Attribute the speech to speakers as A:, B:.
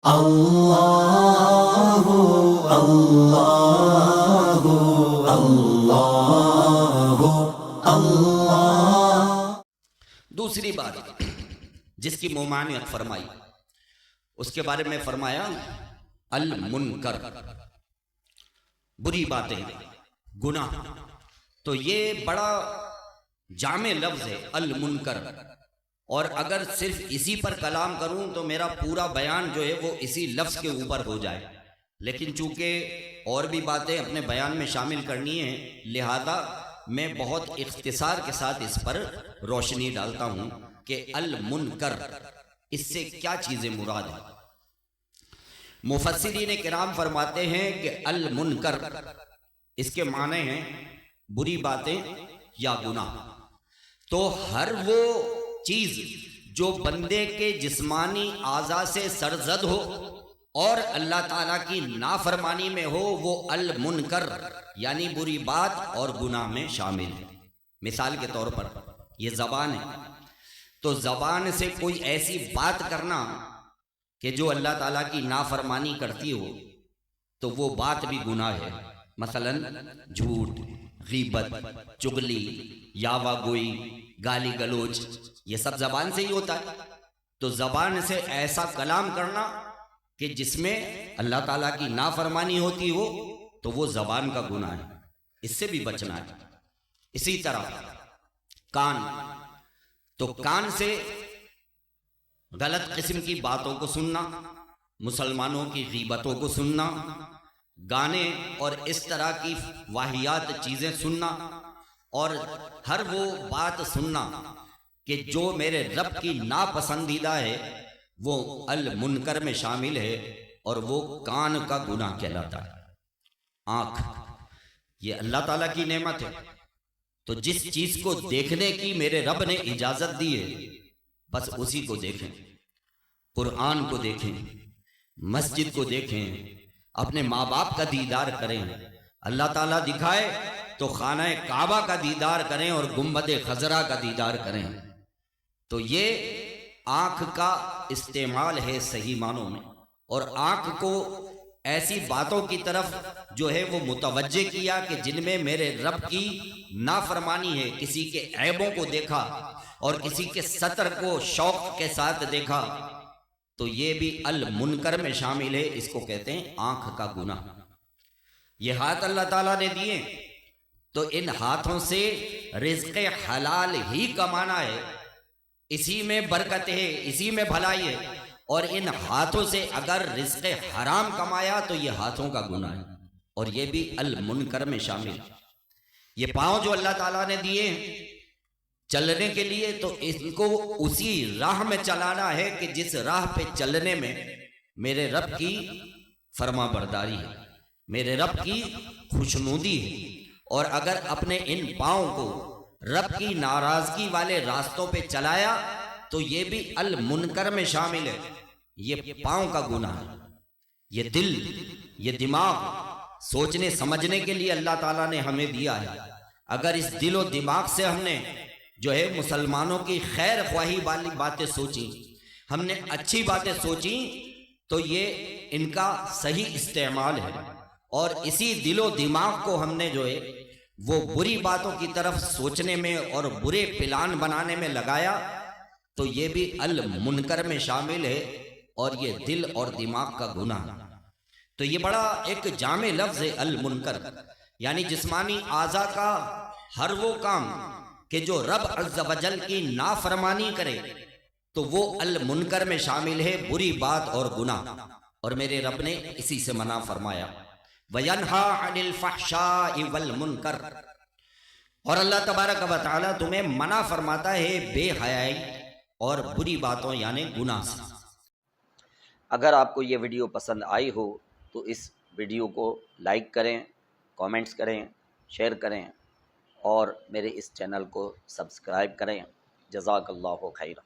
A: اللہ اللہ اللہ اللہ۔
B: دوسری بات جس کی ممانعت فرمائی اس کے بارے میں فرمایا المنکر، بری باتیں، گناہ۔ تو یہ بڑا جامع لفظ ہے المنکر، اور اگر صرف اسی پر کلام کروں تو میرا پورا بیان جو ہے وہ اسی لفظ کے اوپر ہو جائے، لیکن چونکہ اور بھی باتیں اپنے بیان میں شامل کرنی ہیں لہذا میں بہت اختصار کے ساتھ اس پر روشنی ڈالتا ہوں کہ المنکر اس سے کیا چیزیں مراد ہیں۔ مفسرین کرام فرماتے ہیں کہ المنکر اس کے معنی ہیں بری باتیں یا گناہ۔ تو ہر وہ چیز جو بندے کے جسمانی اعضاء سے سرزد ہو اور اللہ تعالیٰ کی نافرمانی میں ہو وہ المنکر یعنی بری بات اور گناہ میں شامل ہے۔ مثال کے طور پر یہ زبان ہے، تو زبان سے کوئی ایسی بات کرنا کہ جو اللہ تعالیٰ کی نافرمانی کرتی ہو تو وہ بات بھی گناہ ہے، مثلا جھوٹ، غیبت، چغلی، یاوہ گوئی، گالی گلوچ، یہ سب زبان سے ہی ہوتا ہے۔ تو زبان سے ایسا کلام کرنا کہ جس میں اللہ تعالیٰ کی نافرمانی ہوتی ہو تو وہ زبان کا گناہ ہے، اس سے بھی بچنا ہے۔ اسی طرح کان، تو کان سے غلط قسم کی باتوں کو سننا، مسلمانوں کی غیبتوں کو سننا، گانے اور اس طرح کی واہیات چیزیں سننا، اور ہر وہ بات سننا کہ جو میرے رب کی ناپسندیدہ ہے وہ المنکر میں شامل ہے، اور وہ کان کا گناہ کہلاتا ہے۔ آنکھ یہ اللہ تعالیٰ کی نعمت ہے، تو جس چیز کو دیکھنے کی میرے رب نے اجازت دی ہے بس اسی کو دیکھیں، قرآن کو دیکھیں، مسجد کو دیکھیں، اپنے ماں باپ کا دیدار کریں، اللہ تعالیٰ دکھائے تو خانہ کعبہ کا دیدار کریں اور گنبد خضرا کا دیدار کریں۔ تو یہ آنکھ کا استعمال ہے صحیح معنوں میں، اور آنکھ کو ایسی باتوں کی طرف جو ہے وہ متوجہ کیا کہ جن میں میرے رب کی نافرمانی ہے، کسی کے عیبوں کو دیکھا اور کسی کے ستر کو شوق کے ساتھ دیکھا تو یہ بھی المنکر میں شامل ہے، اس کو کہتے ہیں آنکھ کا گناہ۔ یہ ہاتھ اللہ تعالیٰ نے دیے تو ان ہاتھوں سے رزق حلال ہی کمانا ہے، اسی میں برکت ہے، اسی میں بھلائی ہے، اور ان ہاتھوں سے اگر رزق حرام کمایا تو یہ ہاتھوں کا گناہ ہے، اور یہ بھی المنکر میں شامل ہے۔ یہ پاؤں جو اللہ تعالیٰ نے دیے چلنے کے لیے تو ان کو اسی راہ میں چلانا ہے کہ جس راہ پہ چلنے میں میرے رب کی فرما برداری ہے، میرے رب کی خوشنودی ہے، اور اگر اپنے ان پاؤں کو رب کی ناراضگی والے راستوں پہ چلایا تو یہ بھی المنکر میں شامل ہے، یہ پاؤں کا گناہ ہے۔ یہ دل، یہ دماغ سوچنے سمجھنے کے لیے اللہ تعالیٰ نے ہمیں دیا ہے، اگر اس دل و دماغ سے ہم نے جو ہے مسلمانوں کی خیر خواہی والی باتیں سوچیں، ہم نے اچھی باتیں سوچیں تو یہ ان کا صحیح استعمال ہے، اور اسی دل و دماغ کو ہم نے جو ہے وہ بری باتوں کی طرف سوچنے میں اور برے پلان بنانے میں لگایا تو یہ بھی المنکر میں شامل ہے، اور یہ دل اور دماغ کا گناہ۔ تو یہ بڑا ایک جامع لفظ ہے المنکر، یعنی جسمانی اعضاء کا ہر وہ کام کہ جو رب عز و جل کی نافرمانی کرے تو وہ المنکر میں شامل ہے، بری بات اور گناہ، اور میرے رب نے اسی سے منع فرمایا وَيَنْهَا عَنِ الْفَحْشَاءِ وَالْمُنْكَرِ، اور اللہ تبارک و تعالیٰ تمہیں منع فرماتا ہے بے حیائی اور بری باتوں یعنی گناہ سے۔
C: اگر آپ کو یہ ویڈیو پسند آئی ہو تو اس ویڈیو کو لائک کریں، کامنٹس کریں، شیئر کریں، اور میرے اس چینل کو سبسکرائب کریں۔ جزاک اللہ خیرا۔